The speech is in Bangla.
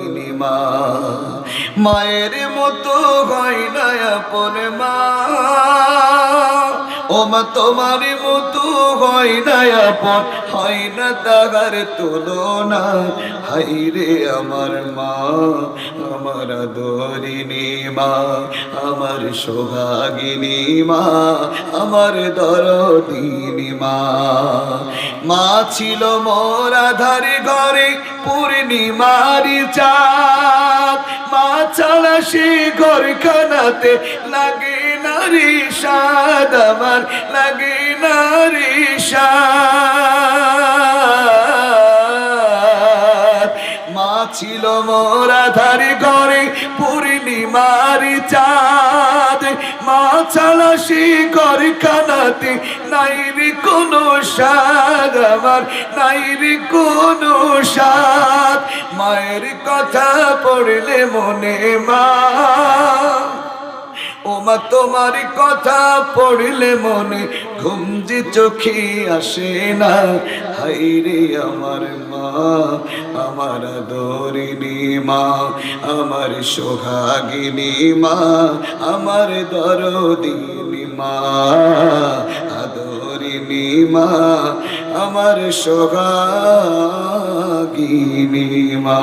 দরদিনী মা। মায়ের মতো হয় না আপন মা, ও মা তোমার মতো হয় না আপন, হয় না তাহার তুলনা। হাইরে আমার মা, আমার আদরিনী মা, আমার সোহাগিনী মা, আমার দরদিনী মা। মা ছিল মোর আধার ঘরে পূর্ণিমার চাঁদ, মা ছাড়া সে ঘরখানাতে লাগে না রে সাদ, আমার লাগে না রে সাদ। মা ছিল মোর আধার ঘরে পূর্ণিমার চাঁদ, মা ছাড়া সে ঘরখানাতে নাই রে কোনো সাদ, আমার নাই রে কোনো সাদ। মায়ের কথা পড়লে মনে মা, ও মা তোমার কথা পড়লে মনে ঘুম যে চোখে আসে না। হাইরে আমার মা, আমার আদরিনী মা, আমার সোহাগিনী মা, আমার দরদিনী মা, আদরিনী মা, আমার সোহাগিনী মা।